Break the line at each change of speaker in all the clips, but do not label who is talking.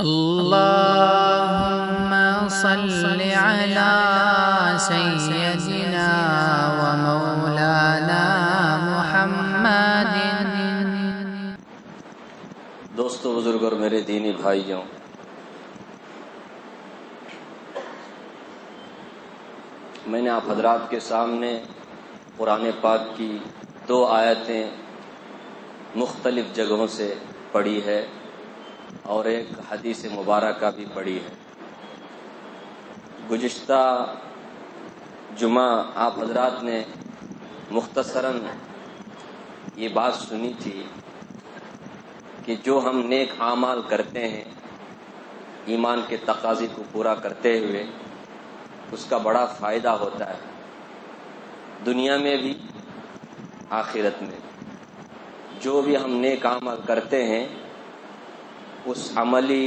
اللهم صل على سيدنا ومولانا محمد۔
دوستو، بزرگ اور میرے دینی بھائیوں، میں نے آپ حضرات کے سامنے قرآن پاک کی 2 آیتیں مختلف جگہوں سے پڑھی ہے اور ایک حدیث مبارکہ بھی پڑھی ہے۔ گزشتہ جمعہ آپ حضرات نے مختصراً یہ بات سنی تھی کہ جو ہم نیک اعمال کرتے ہیں ایمان کے تقاضے کو پورا کرتے ہوئے، اس کا بڑا فائدہ ہوتا ہے، دنیا میں بھی آخرت میں بھی۔ جو بھی ہم نیک اعمال کرتے ہیں اس عملی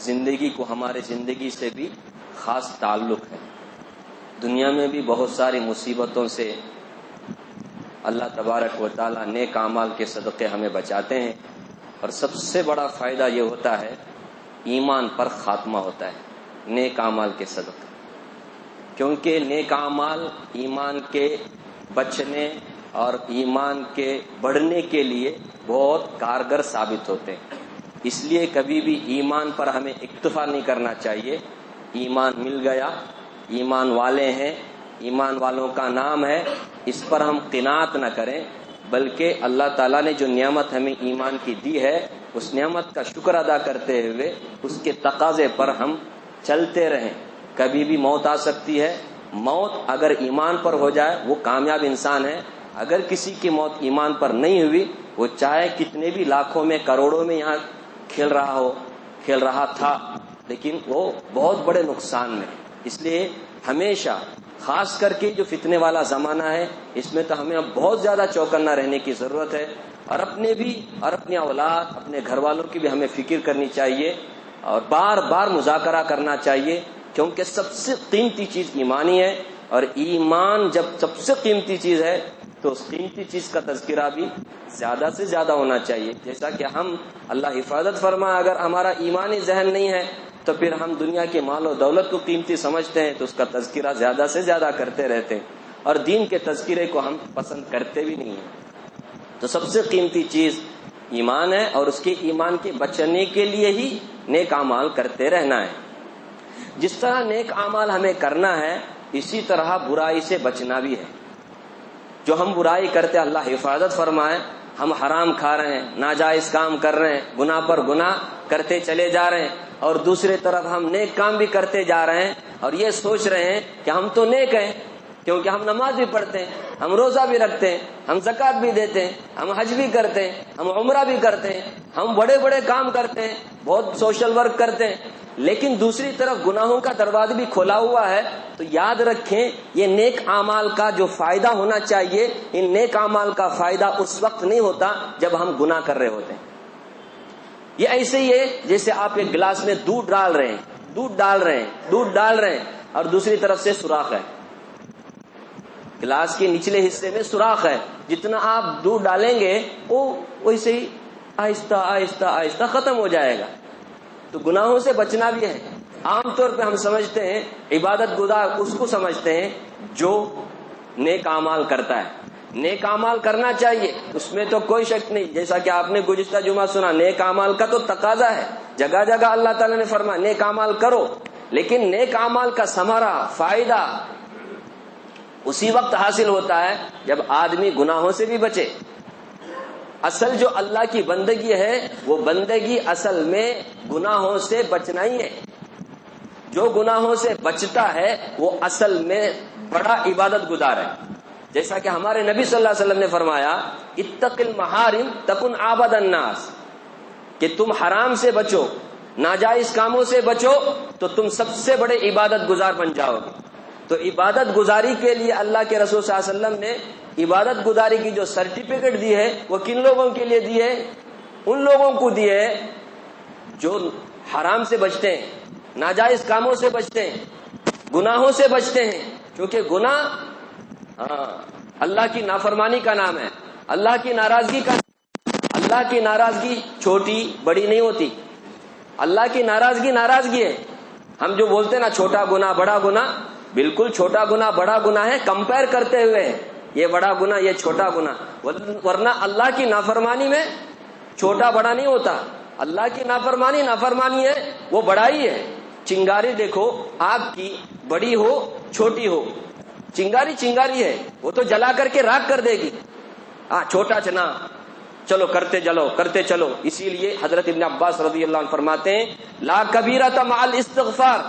زندگی کو ہمارے زندگی سے بھی خاص تعلق ہے۔ دنیا میں بھی بہت ساری مصیبتوں سے اللہ تبارک و تعالی نیک اعمال کے صدقے ہمیں بچاتے ہیں، اور سب سے بڑا فائدہ یہ ہوتا ہے ایمان پر خاتمہ ہوتا ہے نیک اعمال کے صدقے، کیونکہ نیک اعمال ایمان کے بچنے اور ایمان کے بڑھنے کے لیے بہت کارگر ثابت ہوتے ہیں۔ اس لیے کبھی بھی ایمان پر ہمیں اکتفا نہیں کرنا چاہیے۔ ایمان مل گیا، ایمان والے ہیں، ایمان والوں کا نام ہے، اس پر ہم قناعت نہ کریں، بلکہ اللہ تعالیٰ نے جو نعمت ہمیں ایمان کی دی ہے اس نعمت کا شکر ادا کرتے ہوئے اس کے تقاضے پر ہم چلتے رہیں۔ کبھی بھی موت آ سکتی ہے، موت اگر ایمان پر ہو جائے وہ کامیاب انسان ہے۔ اگر کسی کی موت ایمان پر نہیں ہوئی، وہ چاہے کتنے بھی لاکھوں میں کروڑوں میں یہاں کھیل رہا تھا، لیکن وہ بہت بڑے نقصان میں۔ اس لیے ہمیشہ، خاص کر کے جو فتنے والا زمانہ ہے، اس میں تو ہمیں اب بہت زیادہ چوکنا رہنے کی ضرورت ہے، اور اپنے بھی اور اپنی اولاد، اپنے گھر والوں کی بھی ہمیں فکر کرنی چاہیے اور بار بار مذاکرہ کرنا چاہیے، کیونکہ سب سے قیمتی چیز ایمانی ہے، اور ایمان جب سب سے قیمتی چیز ہے تو اس قیمتی چیز کا تذکرہ بھی زیادہ سے زیادہ ہونا چاہیے۔ جیسا کہ ہم، اللہ حفاظت فرمائے، اگر ہمارا ایمانی ذہن نہیں ہے تو پھر ہم دنیا کے مال و دولت کو قیمتی سمجھتے ہیں تو اس کا تذکرہ زیادہ سے زیادہ کرتے رہتے ہیں، اور دین کے تذکرے کو ہم پسند کرتے بھی نہیں ہیں۔ تو سب سے قیمتی چیز ایمان ہے، اور اس کے ایمان کے بچنے کے لیے ہی نیک اعمال کرتے رہنا ہے۔ جس طرح نیک اعمال ہمیں کرنا ہے، اسی طرح برائی سے بچنا بھی ہے۔ جو ہم برائی کرتے، اللہ حفاظت فرمائے، ہم حرام کھا رہے ہیں، ناجائز کام کر رہے ہیں، گناہ پر گناہ کرتے چلے جا رہے ہیں، اور دوسری طرف ہم نیک کام بھی کرتے جا رہے ہیں، اور یہ سوچ رہے ہیں کہ ہم تو نیک ہیں، کیونکہ ہم نماز بھی پڑھتے ہیں، ہم روزہ بھی رکھتے ہیں، ہم زکوٰۃ بھی دیتے ہیں، ہم حج بھی کرتے ہیں، ہم عمرہ بھی کرتے ہیں، ہم بڑے بڑے کام کرتے ہیں، بہت سوشل ورک کرتے ہیں، لیکن دوسری طرف گناہوں کا دروازہ بھی کھولا ہوا ہے۔ تو یاد رکھیں، یہ نیک اعمال کا جو فائدہ ہونا چاہیے، ان نیک اعمال کا فائدہ اس وقت نہیں ہوتا جب ہم گناہ کر رہے ہوتے ہیں۔ یہ ایسے ہی ہے جیسے آپ ایک گلاس میں دودھ ڈال رہے ہیں اور دوسری طرف سے سوراخ ہے، گلاس کے نچلے حصے میں سوراخ ہے، جتنا آپ دودھ ڈالیں گے وہ ویسے ہی آہستہ آہستہ آہستہ ختم ہو جائے گا۔ تو گناہوں سے بچنا بھی ہے۔ عام طور پہ ہم سمجھتے ہیں عبادت گزار اس کو سمجھتے ہیں جو نیک اعمال کرتا ہے۔ نیک اعمال کرنا چاہیے، اس میں تو کوئی شک نہیں، جیسا کہ آپ نے گزشتہ جمعہ سنا، نیک اعمال کا تو تقاضا ہے، جگہ جگہ اللہ تعالیٰ نے فرمایا نیک اعمال کرو، لیکن نیک اعمال کا ثمرہ، فائدہ اسی وقت حاصل ہوتا ہے جب آدمی گناہوں سے بھی بچے۔ اصل جو اللہ کی بندگی ہے، وہ بندگی اصل میں گناہوں سے بچنا ہی ہے۔ جو گناہوں سے بچتا ہے وہ اصل میں بڑا عبادت گزار ہے۔ جیسا کہ ہمارے نبی صلی اللہ علیہ وسلم نے فرمایا، اتق المحارم تکن عابد الناس، کہ تم حرام سے بچو، ناجائز کاموں سے بچو تو تم سب سے بڑے عبادت گزار بن جاؤ گے۔ تو عبادت گزاری کے لیے اللہ کے رسول صلی اللہ علیہ وسلم نے عبادت گزاری کی جو سرٹیفکیٹ دی ہے وہ کن لوگوں کے لیے دی ہے؟ ان لوگوں کو دی ہے جو حرام سے بچتے ہیں، ناجائز کاموں سے بچتے ہیں، گناہوں سے بچتے ہیں، کیونکہ گناہ اللہ کی نافرمانی کا نام ہے، اللہ کی ناراضگی چھوٹی بڑی نہیں ہوتی۔ اللہ کی ناراضگی ناراضگی ہے. ہم جو بولتے ہیں نا چھوٹا گناہ بڑا گناہ، بالکل چھوٹا گناہ بڑا گناہ ہے کمپیئر کرتے ہوئے. یہ بڑا گناہ یہ چھوٹا گناہ، ورنہ اللہ کی نافرمانی میں چھوٹا بڑا نہیں ہوتا. اللہ کی نافرمانی ہے، وہ بڑائی ہے. چنگاری دیکھو آگ کی، بڑی ہو چھوٹی ہو، چنگاری ہے، وہ تو جلا کر کے راکھ کر دے گی. چھوٹا چنا چلو کرتے چلو. اسی لیے حضرت ابن عباس رضی اللہ عنہ فرماتے ہیں لا کبیرۃ مع الاستغفار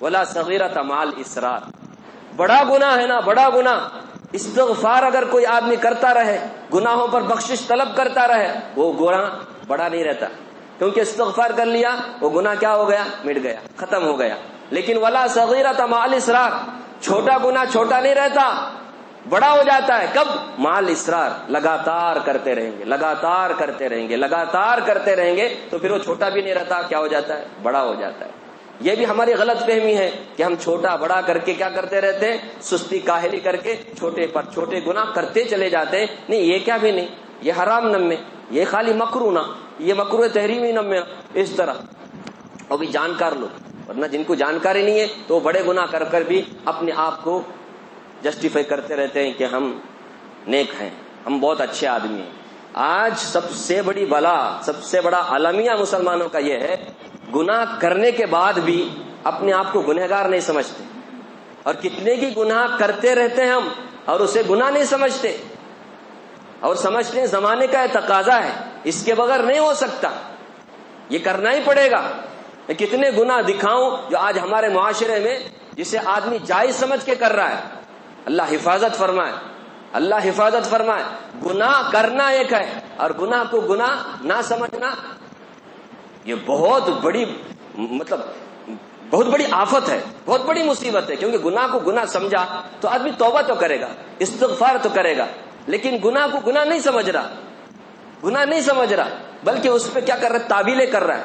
ولا صغیرۃ مع الاصرار. بڑا گناہ ہے نا، بڑا گناہ، استغفار اگر کوئی آدمی کرتا رہے، گناہوں پر بخشش طلب کرتا رہے، وہ گناہ بڑا نہیں رہتا. کیونکہ استغفار کر لیا وہ گناہ کیا ہو گیا؟ مٹ گیا، ختم ہو گیا. لیکن ولا صغیرۃ مع الاصرار، چھوٹا گناہ چھوٹا نہیں رہتا، بڑا ہو جاتا ہے. کب؟ مع الاصرار، لگاتار کرتے رہیں گے تو پھر وہ چھوٹا بھی نہیں رہتا، کیا ہو جاتا ہے؟ بڑا ہو جاتا ہے. یہ بھی ہماری غلط فہمی ہے کہ ہم چھوٹا بڑا کر کے کیا کرتے رہتے ہیں؟ سستی کاہلی کر کے چھوٹے پر چھوٹے گناہ کرتے چلے جاتے ہیں. نہیں، یہ کیا بھی نہیں، یہ حرام نمے، یہ خالی مکروہ نہ، یہ مکروہ تحریمی نمے، اس طرح. اور بھی جانکار لوگ، ورنہ جن کو جانکاری نہیں ہے تو وہ بڑے گناہ کر کر بھی اپنے آپ کو جسٹیفائی کرتے رہتے ہیں کہ ہم نیک ہیں، ہم بہت اچھے آدمی ہیں. آج سب سے بڑی بلا، سب سے بڑا المیہ مسلمانوں کا یہ ہے، گناہ کرنے کے بعد بھی اپنے آپ کو گنہگار نہیں سمجھتے. اور کتنے کی گناہ کرتے رہتے ہیں ہم اور اسے گناہ نہیں سمجھتے، اور سمجھتے ہیں زمانے کا یہ تقاضا ہے، اس کے بغیر نہیں ہو سکتا، یہ کرنا ہی پڑے گا. کتنے گناہ دکھاؤں جو آج ہمارے معاشرے میں جسے آدمی جائز سمجھ کے کر رہا ہے. اللہ حفاظت فرمائے. گناہ کرنا ایک ہے اور گناہ کو گناہ نہ سمجھنا یہ بہت بڑی آفت ہے، بہت بڑی مصیبت ہے. کیونکہ گناہ کو گناہ سمجھا تو آدمی توبہ تو کرے گا، استغفار تو کرے گا، لیکن گناہ کو گناہ نہیں سمجھ رہا، بلکہ اس پہ کیا کر رہا ہے؟ تعویلیں کر رہا ہے،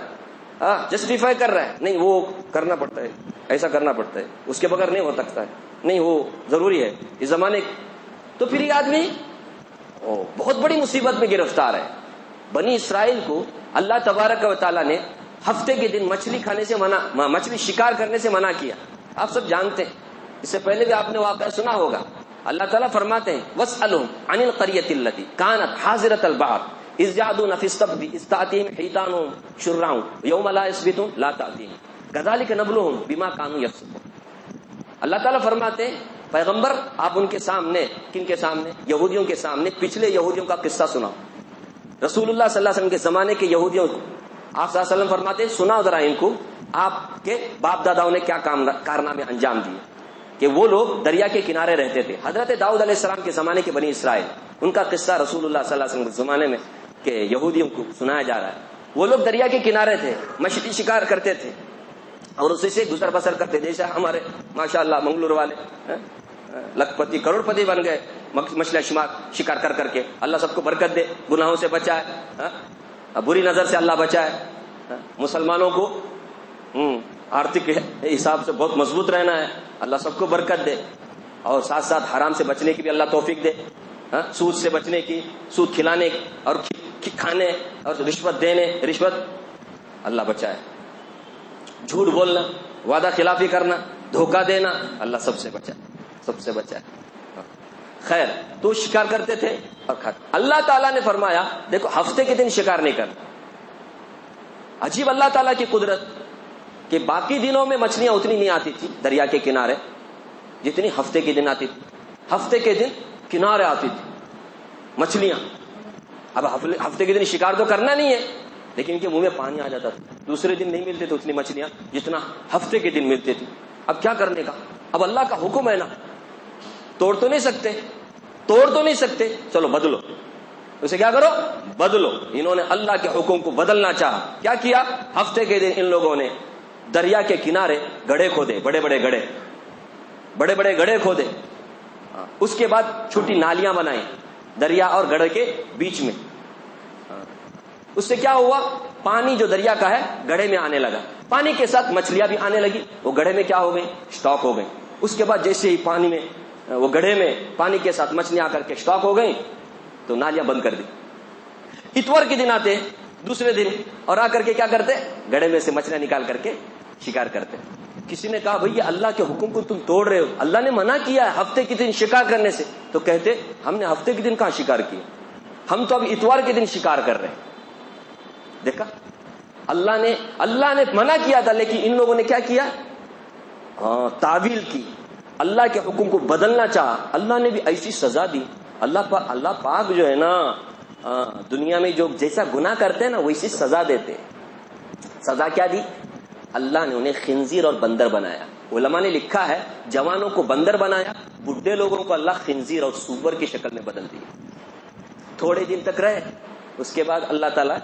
جسٹیفائی کر رہا ہے. نہیں، وہ کرنا پڑتا ہے، ایسا کرنا پڑتا ہے، اس کے بغیر نہیں ہو سکتا ہے، نہیں وہ ضروری ہے اس زمانے. تو پھر یہ آدمی بہت بڑی مصیبت میں گرفتار ہے. بنی اسرائیل کو اللہ تبارک و تعالیٰ نے ہفتے کے دن مچھلی کھانے سے مچھلی شکار کرنے سے منع کیا. آپ سب جانتے ہیں، اس سے پہلے بھی آپ نے واقعہ سنا ہوگا. اللہ تعالیٰ فرماتے ہیں وَاسْأَلْهُمْ عَنِ الْقَرْيَةِ الَّتِي كَانَتْ حَاضِرَةَ الْبَحْرِ إِذْ يَعْدُونَ فِي السَّبْتِ إِذْ تَأْتِيهِمْ حِيتَانُهُمْ شُرَّعًا يَوْمَ لَا يَسْبِتُونَ لَا تَأْتِيهِمْ كَذَلِكَ نَبْلُوهُمْ بِمَا كَانُوا يَفْسُقُونَ. اللہ تعالیٰ فرماتے ہیں پیغمبر آپ ان کے سامنے، کن کے سامنے؟ یہودیوں کے سامنے پچھلے یہودیوں کا قصہ سناؤ. رسول اللہ صلی اللہ علیہ وسلم کے زمانے کے یہودیوں کو آپ صلی اللہ علیہ وسلم فرماتے ہیں سناؤ ذرا ان کو آپ کے باپ داداؤں نے کیا کارنامے انجام دیے. کہ وہ لوگ دریا کے کنارے رہتے تھے. حضرت داؤد علیہ السلام کے زمانے کے بنی اسرائیل، ان کا قصہ رسول اللہ صلی اللہ علیہ وسلم کے زمانے میں کہ یہودیوں کو سنایا جا رہا ہے. وہ لوگ دریا کے کنارے تھے، مچھلی شکار کرتے تھے اور اسی سے گزر بسر کرتے. جیسے ہمارے ماشاءاللہ منگلور والے لکھپتی کروڑ پتی بن گئے مچھلیاں شکار کر کر کے. اللہ سب کو برکت دے، گناہوں سے بچائے، بری نظر سے اللہ بچائے. مسلمانوں کو آرتھک حساب سے بہت مضبوط رہنا ہے، اللہ سب کو برکت دے، اور ساتھ ساتھ حرام سے بچنے کی بھی اللہ توفیق دے. سود سے بچنے کی، سود کھلانے اور کھانے اور رشوت دینے، رشوت اللہ بچائے. جھوٹ بولنا، وعدہ خلافی کرنا، دھوکہ دینا، اللہ سب سے بچائے. خیر، تو شکار کرتے تھے اور کھاتے. اللہ تعالیٰ نے فرمایا دیکھو ہفتے کے دن شکار نہیں کرنا. عجیب اللہ تعالیٰ کی قدرت کہ باقی دنوں میں مچھلیاں اتنی نہیں آتی تھی دریا کے کنارے جتنی ہفتے کے دن آتی تھی. ہفتے کے دن کنارے آتی تھی مچھلیاں. اب ہفتے کے دن شکار تو کرنا نہیں ہے، لیکن ان کے منہ میں پانی آ جاتا تھا. دوسرے دن نہیں ملتے تھے اتنی مچھلیاں جتنا ہفتے کے دن ملتے تھے. اب کیا کرنے کا؟ اب اللہ کا حکم ہے نا، توڑ تو نہیں سکتے، چلو بدلو. اسے کیا کرو؟ بدلو. انہوں نے اللہ کے حکم کو بدلنا چاہا. کیا کیا؟ ہفتے کے دن ان لوگوں نے دریا کے کنارے گڑھے کھودے، بڑے بڑے گڑھے کھودے. اس کے بعد چھوٹی نالیاں بنائیں دریا اور گڑھے کے بیچ میں. اس سے کیا ہوا؟ پانی جو دریا کا ہے گڑھے میں آنے لگا، پانی کے ساتھ مچھلیاں بھی آنے لگی. وہ گڑھے میں کیا ہو گئی؟ اسٹاک ہو گئی. اس کے بعد جیسے ہی پانی میں وہ گڑھے میں پانی کے ساتھ مچھلیاں آ کر کے اسٹاک ہو گئی تو نالیاں بند کر دی. اتوار کے دن آتے دوسرے دن اور آ کر کے کیا کرتے؟ گڑھے میں سے مچھلیاں نکال کر کے شکار کرتے. کسی نے کہا بھئی اللہ کے حکم کو تم توڑ رہے ہو, اللہ نے منع کیا ہے ہفتے کے دن شکار کرنے سے. تو کہتے ہم نے ہفتے کے دن کہاں شکار کیا, ہم تو اب اتوار کے دن شکار کر رہے ہیں. دیکھا, اللہ نے منع کیا تھا, لیکن ان لوگوں نے کیا کیا؟ تعویل کی, اللہ کے حکم کو بدلنا چاہا. اللہ نے بھی ایسی سزا دی. اللہ پاک جو ہے نا دنیا میں جو جیسا گناہ کرتے ہیں نا ویسی سزا دیتے. سزا کیا دی؟ اللہ نے انہیں خنزیر اور بندر بنایا. علماء نے لکھا ہے جوانوں کو بندر بنایا, بڈھے لوگوں کو اللہ خنزیر اور سور کی شکل میں بدل دیا. تھوڑے دن تک رہے, اس کے بعد اللہ تعالیٰ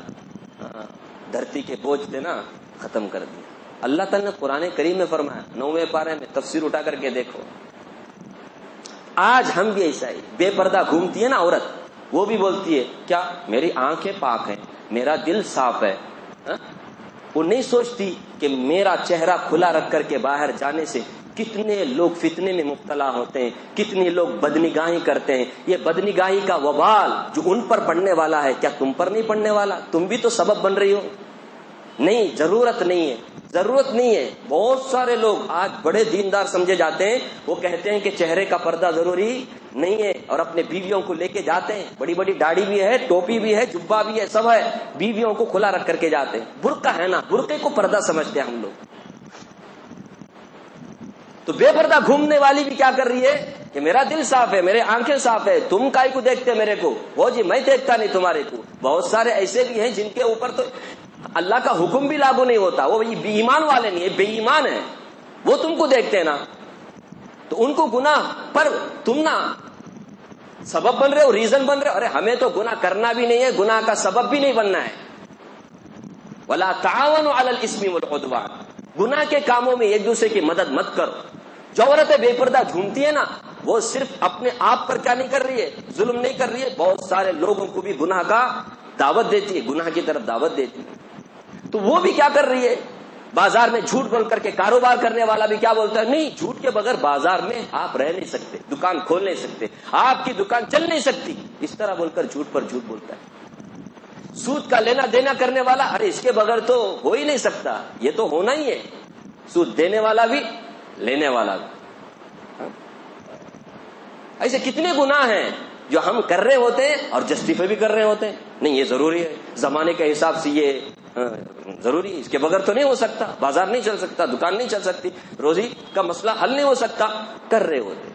دھرتی کے بوجھ سے نا ختم کر دیا. اللہ تعالیٰ نے قرآن کریم میں فرمایا, 9ویں پارے میں تفسیر اٹھا کر کے دیکھو. آج ہم بھی ایسا ہی بے پردہ گھومتی ہے نا عورت, وہ بھی بولتی ہے کیا میری آنکھیں پاک ہیں, میرا دل صاف ہے. وہ نہیں سوچتی کہ میرا چہرہ کھلا رکھ کر کے باہر جانے سے کتنے لوگ فتنے میں مبتلا ہوتے ہیں, کتنے لوگ بدنگاہی کرتے ہیں. یہ بدنگاہی کا وبال جو ان پر پڑنے والا ہے, کیا تم پر نہیں پڑنے والا؟ تم بھی تو سبب بن رہی ہو. نہیں, ضرورت نہیں ہے, ضرورت نہیں ہے. بہت سارے لوگ آج بڑے دیندار سمجھے جاتے ہیں, وہ کہتے ہیں کہ چہرے کا پردہ ضروری نہیں ہے, اور اپنے بیویوں کو لے کے جاتے ہیں, بڑی بڑی داڑھی بھی ہے, ٹوپی بھی ہے, جبہ بھی ہے, سب ہے, بیویوں کو کھلا رکھ کر کے جاتے ہیں. برقع ہے نا, برقعے کو پردہ سمجھتے ہیں ہم لوگ. تو بے پردہ گھومنے والی بھی کیا کر رہی ہے کہ میرا دل صاف ہے, میرے آنکھیں صاف ہے, تم کائی کو دیکھتے میرے کو؟ وہ جی میں دیکھتا نہیں تمہارے کو. بہت سارے ایسے بھی ہیں جن کے اوپر تو اللہ کا حکم بھی لاگو نہیں ہوتا, وہ بے ایمان والے نہیں ہے, بے ایمان ہے, وہ تم کو دیکھتے ہیں نا, تو ان کو گناہ پر تم نا سبب بن رہے ہو, ریزن بن رہے ہو. ارے ہمیں تو گناہ کرنا بھی نہیں ہے, گناہ کا سبب بھی نہیں بننا ہے. وَلَا تَعَاوَنُوا عَلَى الْإِثْمِ وَالْعُدْوَانِ, گناہ کے کاموں میں ایک دوسرے کی مدد مت کرو. جو عورتیں بے پردہ گھومتی ہے نا, وہ صرف اپنے آپ پر کیا نہیں کر رہی ہے, ظلم نہیں کر رہی ہے, بہت سارے لوگوں کو بھی گناہ کا دعوت دیتی ہے, گناہ کی طرف دعوت دیتی ہے. تو وہ بھی کیا کر رہی ہے, بازار میں جھوٹ بول کر کے کاروبار کرنے والا بھی کیا بولتا ہے, نہیں جھوٹ کے بغیر بازار میں آپ رہ نہیں سکتے, دکان کھول نہیں سکتے, آپ کی دکان چل نہیں سکتی, اس طرح بول کر جھوٹ پر جھوٹ بولتا ہے. سود کا لینا دینا کرنے والا, ارے اس کے بغیر تو ہو ہی نہیں سکتا, یہ تو ہونا ہی ہے. سود دینے والا بھی لینے والا بھی. ایسے کتنے گناہ ہیں جو ہم کر رہے ہوتے ہیں اور جسٹیفائی بھی کر رہے ہوتے ہیں. نہیں یہ ضروری ہے, زمانے کے حساب سے یہ ضروری ہے, اس کے بغیر تو نہیں ہو سکتا, بازار نہیں چل سکتا, دکان نہیں چل سکتی, روزی کا مسئلہ حل نہیں ہو سکتا, کر رہے ہوتے.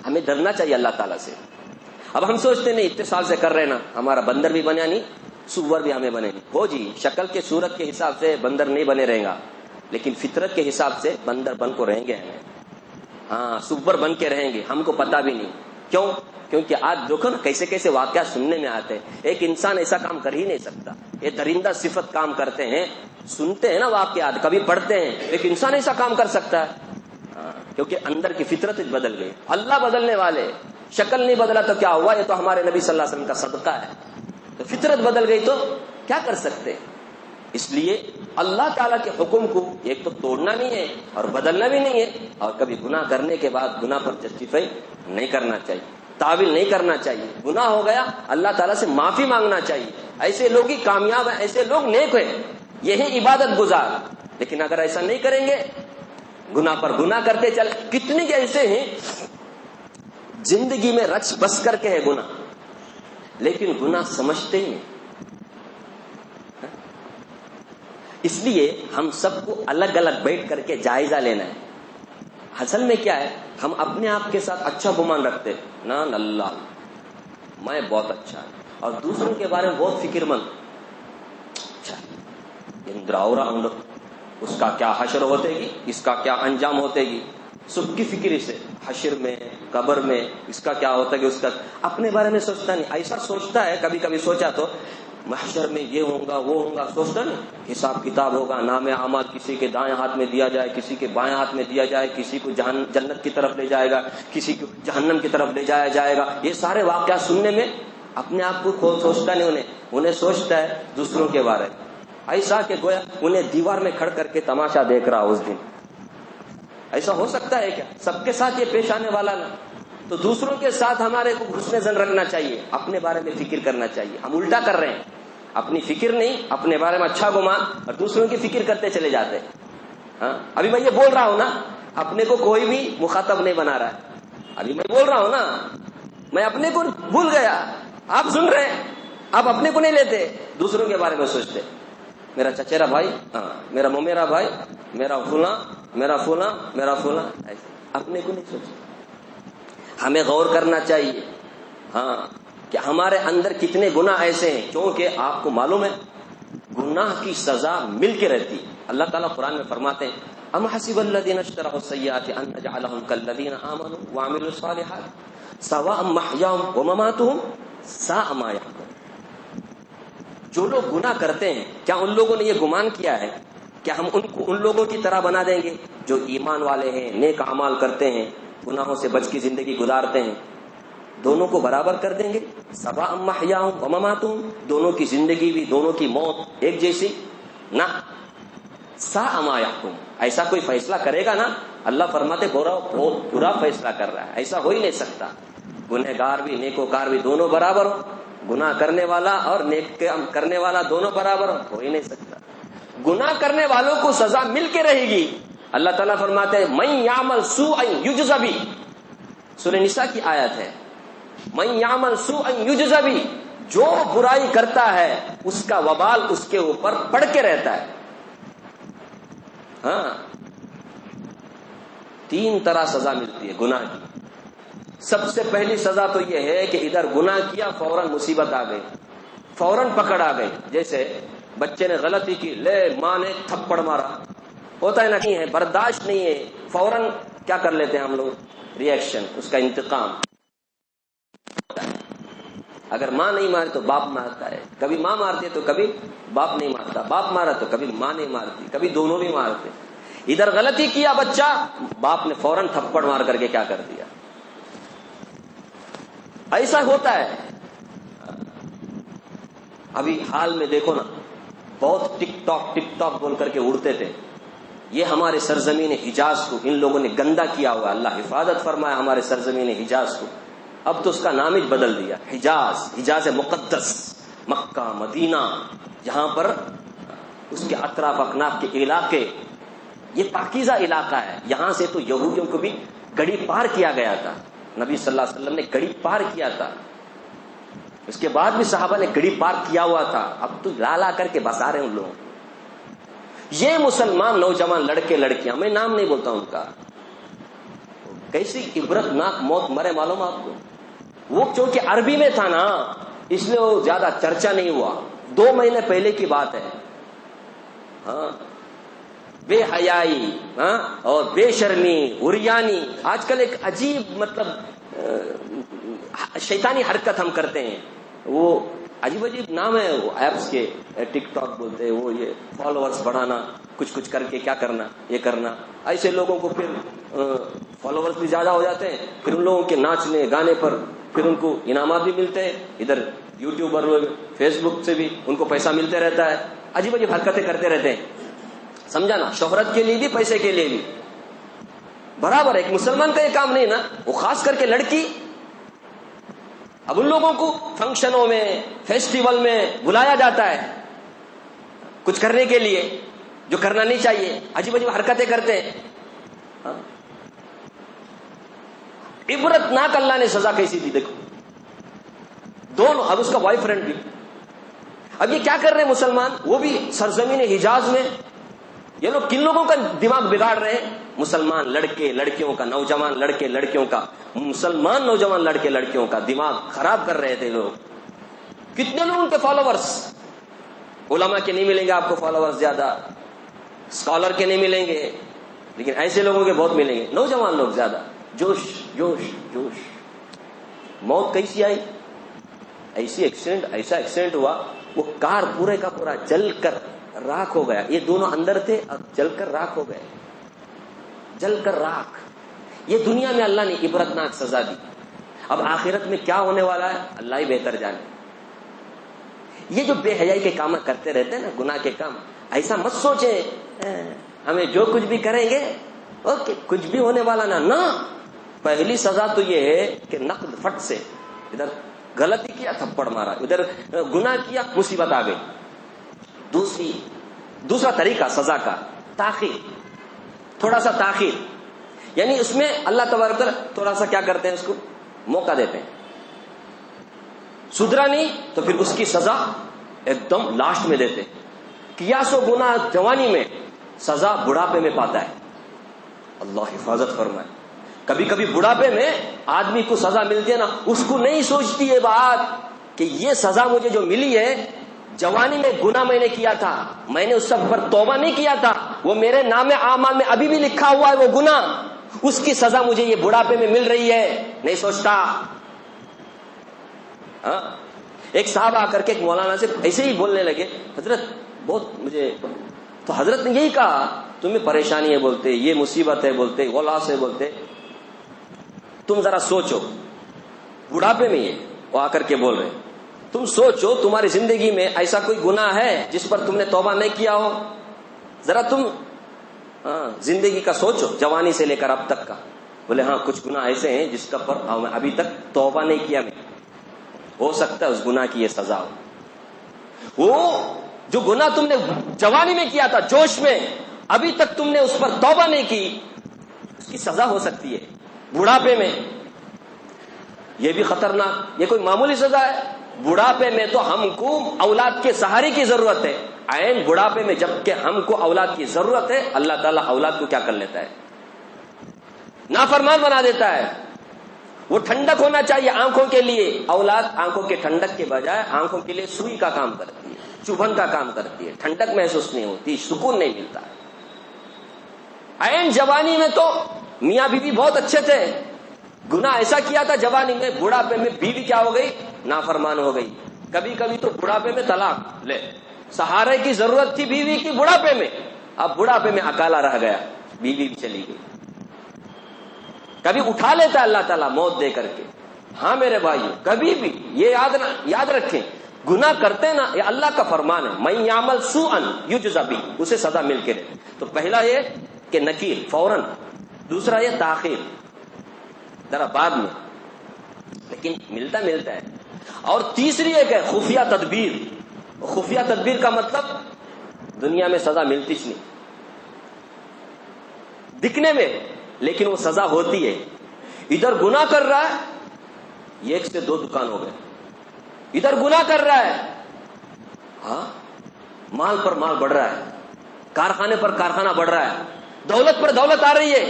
ہمیں ڈرنا چاہیے اللہ تعالیٰ سے. اب ہم سوچتے نہیں اتنے سال سے کر رہے نا, ہمارا بندر بھی بنا نہیں, سور بھی ہمیں بنے نہیں. ہو جی, شکل کے صورت کے حساب سے بندر نہیں بنے رہے گا, لیکن فطرت کے حساب سے بندر بن کو رہیں گے ہمیں. ہاں, سور بن کے رہیں گے, ہم کو پتا بھی نہیں. کیوں؟ کیونکہ آج دیکھو نا کیسے کیسے واقعات سننے میں آتے ہیں. ایک انسان ایسا کام کر ہی نہیں سکتا, یہ درندہ صفت کام کرتے ہیں. سنتے ہیں نا واقعات, کبھی پڑھتے ہیں, ایک انسان ایسا کام کر سکتا ہے. کیونکہ اندر کی فطرت بدل گئی. اللہ بدلنے والے, شکل نہیں بدلا تو کیا ہوا, یہ تو ہمارے نبی صلی اللہ علیہ وسلم کا صدقہ ہے. تو فطرت بدل گئی تو کیا کر سکتے ہیں. اس لیے اللہ تعالیٰ کے حکم کو ایک تو توڑنا نہیں ہے اور بدلنا بھی نہیں ہے, اور کبھی گناہ کرنے کے بعد گناہ پر جسٹیفائی نہیں کرنا چاہیے, تعویل نہیں کرنا چاہیے. گناہ ہو گیا اللہ تعالیٰ سے معافی مانگنا چاہیے. ایسے لوگ ہی کامیاب ہیں, ایسے لوگ نیک ہیں, یہی عبادت گزار. لیکن اگر ایسا نہیں کریں گے, گناہ پر گناہ کرتے چل. کتنے ایسے ہیں زندگی میں رچ بس کر کے ہے گناہ, لیکن گناہ سمجھتے ہی نہیں. اس لیے ہم سب کو الگ الگ بیٹھ کر کے جائزہ لینا ہے. اصل میں کیا ہے, ہم اپنے آپ کے ساتھ اچھا گمان رکھتے ہیں نا, اللہ میں بہت اچھا ہے, اور دوسروں کے بارے میں بہت فکر مند. اچھا اندراورا ہم لوگ, اس کا کیا حشر ہوتے گی, اس کا کیا انجام ہوتے گی, سب کی فکر اسے, حشر میں, قبر میں اس کا کیا ہوتا ہے, اس کا اپنے بارے میں سوچتا نہیں. ایسا سوچتا ہے, کبھی کبھی سوچا تو محشر میں یہ ہوگا وہ ہوگا, سوچتا نہیں حساب کتاب ہوگا, نام اعمال کسی کے دائیں ہاتھ میں دیا جائے, کسی کے بائیں ہاتھ میں دیا جائے, کسی کو جنت کی طرف لے جائے گا, کسی کو جہنم کی طرف لے جایا جائے گا. یہ سارے واقعات سننے میں اپنے آپ کو کھول سوچتا نہیں, انہیں سوچتا ہے دوسروں کے بارے میں. ایسا کہ گویا انہیں دیوار میں کھڑ کر کے تماشا دیکھ رہا اس دن. ایسا ہو سکتا ہے کیا؟ سب کے ساتھ یہ پیش آنے والا نا. تو دوسروں کے ساتھ ہمارے کو حسن ظن رکھنا چاہیے, اپنے بارے میں فکر کرنا چاہیے. ہم الٹا کر رہے ہیں, اپنی فکر نہیں، اپنے بارے میں اچھا گمان اور دوسروں کی فکر کرتے چلے جاتے. ہاں ابھی میں یہ بول رہا ہوں نا، اپنے کو کوئی بھی مخاطب نہیں بنا رہا ہے. ابھی میں بول رہا ہوں نا، میں اپنے کو بھول گیا، آپ سن رہے ہیں، آپ اپنے کو نہیں لیتے، دوسروں کے بارے میں سوچتے. میرا چچیرا بھائی، ہاں میرا ممیرا بھائی، میرا فلاں، میرا فلاں، میرا فلاں، ایسے اپنے کو نہیں سوچتے. ہمیں غور کرنا چاہیے ہاں کہ ہمارے اندر کتنے گناہ ایسے ہیں، کیونکہ آپ کو معلوم ہے گناہ کی سزا مل کے رہتی. اللہ تعالیٰ قرآن میں فرماتے ہیں ام حسب الذین اجترحوا السیئات ان نجعلهم کالذین آمنوا وعملوا الصالحات سواء محیاهم ومماتهم ساء ما یحکمون. جو لوگ گناہ کرتے ہیں، کیا ان لوگوں نے یہ گمان کیا ہے کہ ہم ان کو ان لوگوں کی طرح بنا دیں گے جو ایمان والے ہیں، نیک اعمال کرتے ہیں، گناہوں سے بچ کی زندگی گزارتے ہیں، دونوں کو برابر کر دیں گے؟ سواء محیاهم ومماتهم، دونوں کی زندگی بھی، دونوں کی موت ایک جیسی نہ. ساء ما یحکم، ایسا کوئی فیصلہ کرے گا نا، اللہ فرماتے بہت برا فیصلہ کر رہا ہے، ایسا ہو ہی نہیں سکتا. گنہگار بھی نیکوکار بھی دونوں برابر ہو، گناہ کرنے والا اور نیک کرنے والا دونوں برابر ہو ہی نہیں سکتا. گناہ کرنے والوں کو سزا مل کے رہے گی. اللہ تعالیٰ فرماتے ہیں من یعمل سوءا یجز بہ، سورہ نساء کی آیت ہے، من یعمل سوءا یجز بہ، جو برائی کرتا ہے اس کا وبال اس کے اوپر پڑ کے رہتا ہے. ہاں 3 طرح سزا ملتی ہے گناہ کی. سب سے پہلی سزا تو یہ ہے کہ ادھر گناہ کیا فوراً مصیبت آ گئی، فوراً پکڑ آ گئی. جیسے بچے نے غلطی کی، لے ماں نے تھپڑ مارا، ہوتا ہے نہیں ہے، برداشت نہیں ہے، فوراً کیا کر لیتے ہیں ہم لوگ، ری ایکشن، اس کا انتقام. اگر ماں نہیں مارے تو باپ مارتا ہے، کبھی ماں مارتی ہے تو کبھی باپ نہیں مارتا، باپ مارا تو کبھی ماں نہیں مارتی، کبھی دونوں بھی مارتے. ادھر غلطی کیا بچہ، باپ نے فوراً تھپڑ مار کر کے کیا کر دیا. ایسا ہوتا ہے. ابھی حال میں دیکھو نا، بہت ٹک ٹاک بول کر کے اڑتے تھے. یہ ہمارے سرزمین حجاز کو ان لوگوں نے گندا کیا ہوا. اللہ حفاظت فرمایا ہمارے سرزمین حجاز کو. اب تو اس کا نام ہی بدل دیا، حجاز مقدس، مکہ مدینہ، جہاں پر اس کے اطراف اکناف کے علاقے، یہ پاکیزہ علاقہ ہے. یہاں سے تو یہودیوں کو بھی گڑی پار کیا گیا تھا، نبی صلی اللہ علیہ وسلم نے گڑی پار کیا تھا، اس کے بعد بھی صحابہ نے گڑی پار کیا ہوا تھا. اب تو لا کر کے بسا رہے ہیں ان لوگوں. یہ مسلمان نوجوان لڑکے لڑکیاں، میں نام نہیں بولتا ان کا، کیسی عبرت ناک موت مرے معلوم آپ کو. وہ چونکہ عربی میں تھا نا، اس لیے وہ زیادہ چرچا نہیں ہوا. 2 مہینے پہلے کی بات ہے. ہاں بے حیائی، ہاں اور بے شرمی، عریانی، آج کل ایک عجیب مطلب شیطانی حرکت ہم کرتے ہیں. وہ عجیب نام ہے وہ ایپس کے، ٹک ٹاک بولتے ہیں، وہ یہ فالوورز بڑھانا، کچھ کر کے کیا کرنا، یہ کرنا. ایسے لوگوں کو پھر فالوورز بھی زیادہ ہو جاتے ہیں، پھر ان لوگوں کے ناچنے گانے پر پھر ان کو انعامات بھی ملتے ہیں. ادھر یوٹیوبر فیس بک سے بھی ان کو پیسہ ملتے رہتا ہے. عجیب حرکتیں کرتے رہتے ہیں، سمجھا نا، شہرت کے لیے بھی پیسے کے لیے بھی برابر. ایک مسلمان کا یہ کام نہیں نا. وہ خاص کر کے لڑکی، اب ان لوگوں کو فنکشنوں میں، فیسٹیول میں بلایا جاتا ہے کچھ کرنے کے لیے جو کرنا نہیں چاہیے. عجیب حرکتیں کرتے ہیں. عبرت ناک اللہ نے سزا کیسی دی دیکھو. دونوں، اب اس کا بوائے فرینڈ بھی. اب یہ کیا کر رہے ہیں مسلمان، وہ بھی سرزمین حجاز میں. یہ لوگ کن لوگوں کا دماغ بگاڑ رہے ہیں؟ مسلمان لڑکے لڑکیوں کا، نوجوان لڑکے لڑکیوں کا، مسلمان نوجوان لڑکے لڑکیوں کا دماغ خراب کر رہے تھے لوگ. کتنے لوگ ان کے فالوورز، علماء کے نہیں ملیں گے آپ کو فالوورز زیادہ، اسکالر کے نہیں ملیں گے، لیکن ایسے لوگوں کے بہت ملیں گے، نوجوان لوگ زیادہ. جوش جوش جوش. موت کیسی آئی؟ ایسا ایکسیڈنٹ ہوا، وہ کار پورے کا پورا جل کر راکھ ہو گیا. یہ دونوں اندر تھے، اب جل کر راکھ ہو گئے، جل کر راکھ. یہ دنیا میں اللہ نے عبرتناک سزا دی. اب آخرت میں کیا ہونے والا ہے اللہ ہی بہتر جانے. یہ جو بے حیائی کے کام کرتے رہتے ہیں نا، گناہ کے کام، ایسا مت سوچیں ہمیں جو کچھ بھی کریں گے اوکے کچھ بھی ہونے والا نہ. پہلی سزا تو یہ ہے کہ نقد فٹ سے، ادھر غلطی کیا تھپڑ مارا، ادھر گناہ کیا مصیبت آ گئی.
دوسرا طریقہ سزا کا تاخیر، تھوڑا سا تاخیر، یعنی اس میں اللہ تبارک تعالیٰ تھوڑا سا کیا کرتے ہیں، اس کو موقع دیتے ہیں. سدھرا نہیں تو پھر اس کی سزا ایک دم لاسٹ میں دیتے ہیں. کیا سو گناہ جوانی میں، سزا بڑھاپے میں پاتا ہے. اللہ حفاظت فرمائے. کبھی کبھی بڑھاپے میں آدمی کو سزا ملتی ہے نا، اس کو نہیں سوچتی ہے بات کہ یہ سزا مجھے جو ملی ہے، جوانی میں گناہ میں نے کیا تھا، میں نے اس سب پر توبہ نہیں کیا تھا، وہ میرے نام اعمال میں ابھی بھی لکھا ہوا ہے وہ گناہ، اس کی سزا مجھے یہ بڑھاپے میں مل رہی ہے، نہیں سوچتا. ہاں ایک صاحب آ کر کے ایک مولانا سے ایسے ہی بولنے لگے، حضرت بہت مجھے، تو حضرت نے یہی کہا تمہیں پریشانی ہے بولتے، یہ مصیبت ہے بولتے، وہ لاس ہے بولتے، تم ذرا سوچو. بڑھاپے میں یہ وہ آ کر کے بول رہے، تم سوچو تمہاری زندگی میں ایسا کوئی گناہ ہے جس پر تم نے توبہ نہیں کیا ہو. ذرا تم زندگی کا سوچو، جوانی سے لے کر اب تک کا. بولے ہاں کچھ گناہ ایسے ہیں جس کا پر ابھی تک توبہ نہیں کیا میں. ہو سکتا ہے اس گناہ کی یہ سزا ہو. وہ جو گناہ تم نے جوانی میں کیا تھا، جوش میں، ابھی تک تم نے اس پر توبہ نہیں کی، اس کی سزا ہو سکتی ہے بڑھاپے میں. یہ بھی خطرناک، یہ کوئی معمولی سزا ہے؟ بڑھاپے میں تو ہم کو اولاد کے سہارے کی ضرورت ہے. عین بڑھاپے میں جب کہ ہم کو اولاد کی ضرورت ہے، اللہ تعالیٰ اولاد کو کیا کر لیتا ہے، نافرمان بنا دیتا ہے. وہ ٹھنڈک ہونا چاہیے آنکھوں کے لیے، اولاد آنکھوں کے ٹھنڈک کے بجائے آنکھوں کے لیے سوئی کا کام کرتی ہے، چبھن کا کام کرتی ہے، ٹھنڈک محسوس نہیں ہوتی، سکون نہیں ملتا ہے. عین جوانی میں تو میاں بیوی بہت اچھے تھے، گناہ ایسا کیا تھا جوانی میں، بڑھاپے میں بیوی کیا ہو گئی، نافرمان ہو گئی. کبھی کبھی تو بڑھاپے میں طلاق لے، سہارے کی ضرورت تھی بیوی کی بڑھاپے میں، اب بڑھاپے میں اکالا رہ گیا، بیوی بھی چلی گئی. کبھی اٹھا لیتا ہے اللہ تعالیٰ موت دے کر کے. ہاں میرے بھائیو، کبھی بھی یہ یاد رکھیں، گناہ کرتے نا، یہ اللہ کا فرمان ہے، من یعمل سوءا یجزا بہ، اسے سزا مل کے رہے. تو پہلا یہ کہ نکیر فوراً، دوسرا یہ تاخیر ذرا بعد میں، لیکن ملتا ہے. اور تیسری ایک ہے خفیہ تدبیر. خفیہ تدبیر کا مطلب دنیا میں سزا ملتی نہیں، دکھنے میں، لیکن وہ سزا ہوتی ہے. ادھر گناہ کر رہا ہے، یہ ایک سے دو دکان ہو گئے. ادھر گناہ کر رہا ہے، ہاں مال پر مال بڑھ رہا ہے، کارخانے پر کارخانہ بڑھ رہا ہے، دولت پر دولت آ رہی ہے.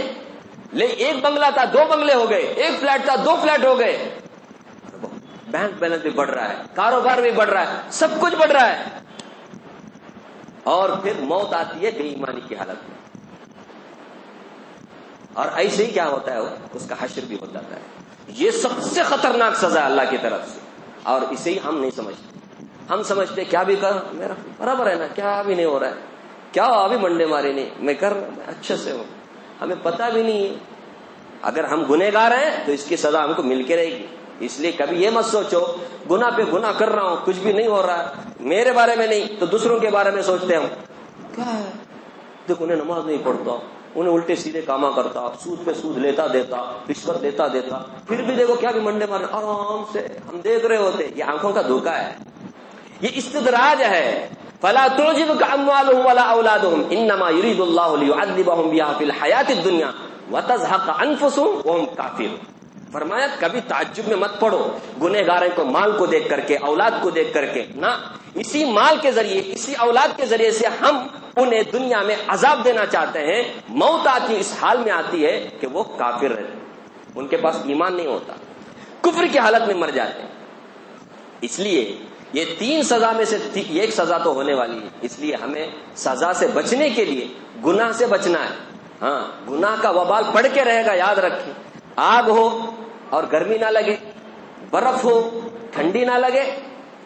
ایک بنگلہ تھا 2 بنگلے ہو گئے، ایک فلیٹ تھا 2 فلیٹ ہو گئے. بینک بیلنس بھی بڑھ رہا ہے، کاروبار بھی بڑھ رہا ہے، سب کچھ بڑھ رہا ہے. اور پھر موت آتی ہے بے ایمانی کی حالت میں، اور ایسے ہی کیا ہوتا ہے، اس کا حشر بھی ہو جاتا ہے. یہ سب سے خطرناک سزا ہے اللہ کی طرف سے، اور اسے ہی ہم نہیں سمجھتے. ہم سمجھتے کیا بھی کر میرا برابر ہے نا، کیا بھی نہیں ہو رہا ہے، کیا ابھی منڈے مارے نہیں، میں کر اچھے سے ہوں، ہمیں پتہ بھی نہیں ہے. اگر ہم گنہگار ہیں تو اس کی سزا ہم کو مل کے رہے گی. اس لیے کبھی یہ مت سوچو گناہ پہ گناہ کر رہا ہوں، کچھ بھی نہیں ہو رہا ہے، میرے بارے میں نہیں تو دوسروں کے بارے میں سوچتے ہم. کیا ہے، دیکھو انہیں نماز نہیں پڑھتا، انہیں الٹے سیدھے کاما کرتا، سود پہ سود لیتا دیتا، رشوت دیتا دیتا، پھر بھی دیکھو کیا بھی منڈے مارے آرام سے ہم دیکھ رہے ہوتے. یہ آنکھوں کا دھوکہ ہے، یہ استدراج ہے. فلا تعجبك اموالهم ولا اولادهم انما يريد الله ليعذبهم بها في الحياه الدنيا وتزهق انفسهم وهم كافرون. فرمایا کبھی تعجب میں مت پڑو گنہگاروں کو مال کو دیکھ کر کے، اولاد کو دیکھ کر کے، نہ اسی مال کے ذریعے، اسی اولاد کے ذریعے سے ہم انہیں دنیا میں عذاب دینا چاہتے ہیں. موت آتی اس حال میں آتی ہے کہ وہ کافر رہتے، ان کے پاس ایمان نہیں ہوتا، کفر کی حالت میں مر جاتے ہیں. اس لیے یہ 3 سزا میں سے ایک سزا تو ہونے والی ہے. اس لیے ہمیں سزا سے بچنے کے لیے گناہ سے بچنا ہے. ہاں گناہ کا وبال پڑ کے رہے گا، یاد رکھیں. آگ ہو اور گرمی نہ لگے، برف ہو ٹھنڈی نہ لگے،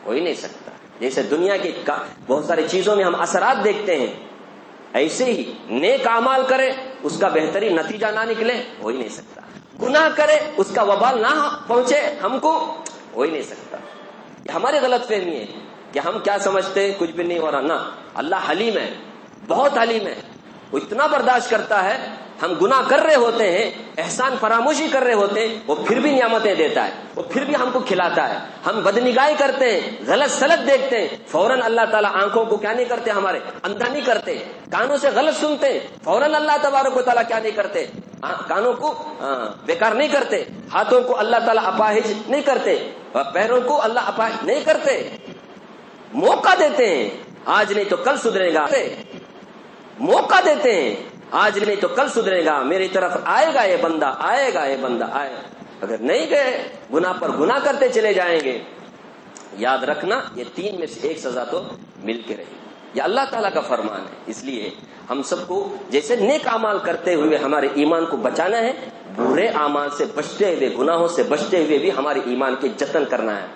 ہو ہی نہیں سکتا. جیسے دنیا کی بہت ساری چیزوں میں ہم اثرات دیکھتے ہیں، ایسے ہی نیک اعمال کرے اس کا بہترین نتیجہ نہ نکلے، ہو ہی نہیں سکتا. گناہ کرے اس کا وبال نہ پہنچے ہم کو، ہو ہی نہیں سکتا. ہماری غلط فہمی ہے کہ ہم کیا سمجھتے ہیں کچھ بھی نہیں ہو رہا. نہ، اللہ حلیم ہے، بہت حلیم ہے. وہ اتنا برداشت کرتا ہے. ہم گناہ کر رہے ہوتے ہیں, احسان فراموشی کر رہے ہوتے ہیں, وہ پھر بھی نعمتیں دیتا ہے, وہ پھر بھی ہم کو کھلاتا ہے. ہم بدنگاہی کرتے ہیں, غلط سلط دیکھتے ہیں, فوراً اللہ تعالیٰ آنکھوں کو کیا نہیں کرتے, ہمارے اندھا نہیں کرتے. کانوں سے غلط سنتے ہیں, فوراً اللہ تبارک و تعالیٰ کیا نہیں کرتے, کانوں کو بیکار نہیں کرتے. ہاتھوں کو اللہ تعالیٰ اپاہج نہیں کرتے, پیروں کو اللہ اپاہج نہیں کرتے. موقع دیتے ہیں, آج نہیں تو کل سدھرے گا. موقع دیتے ہیں, آج نہیں تو کل سدھرے گا, میری طرف آئے گا یہ بندہ, آئے گا یہ بندہ آئے. اگر نہیں گئے گناہ پر گناہ کرتے چلے جائیں گے. یاد رکھنا یہ 3 میں سے ایک سزا تو مل کے رہی. یہ اللہ تعالیٰ کا فرمان ہے. اس لیے ہم سب کو جیسے نیک اعمال کرتے ہوئے ہمارے ایمان کو بچانا ہے, برے اعمال سے بچتے ہوئے, گناہوں سے بچتے ہوئے بھی ہمارے ایمان کے جتن کرنا ہے,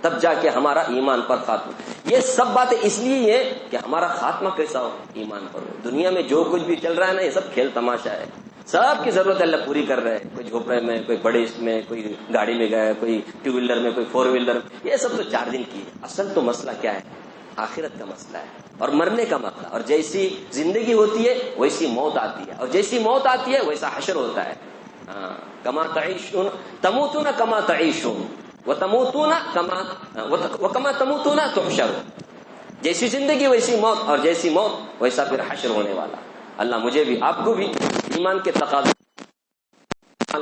تب جا کے ہمارا ایمان پر خاتمہ. یہ سب باتیں اس لیے ہے کہ ہمارا خاتمہ کیسا ہو, ایمان پر ہو. دنیا میں جو کچھ بھی چل رہا ہے نا, یہ سب کھیل تماشا ہے. سب کی ضرورت اللہ پوری کر رہے ہیں. کوئی جھوپڑے میں, کوئی بڑے اس میں, کوئی گاڑی میں گیا, کوئی 2 ویلر میں, کوئی 4 ویلر میں. یہ سب تو 4 دن کی ہے. اصل تو مسئلہ کیا ہے, آخرت کا مسئلہ ہے اور مرنے کا مسئلہ. اور جیسی زندگی ہوتی ہے ویسی موت آتی ہے, اور جیسی موت آتی ہے ویسا حشر ہوتا ہے. کما تعیشون تموتون کما تعیشون وتموتون کما تموتون تحشرون. جیسی زندگی ویسی موت, اور جیسی موت ویسا پھر حشر ہونے والا. اللہ مجھے بھی آپ کو بھی ایمان کے تقاضے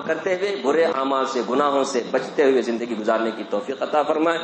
کرتے ہوئے برے اعمال سے, گناہوں سے بچتے ہوئے زندگی گزارنے کی توفیق عطا فرمائے.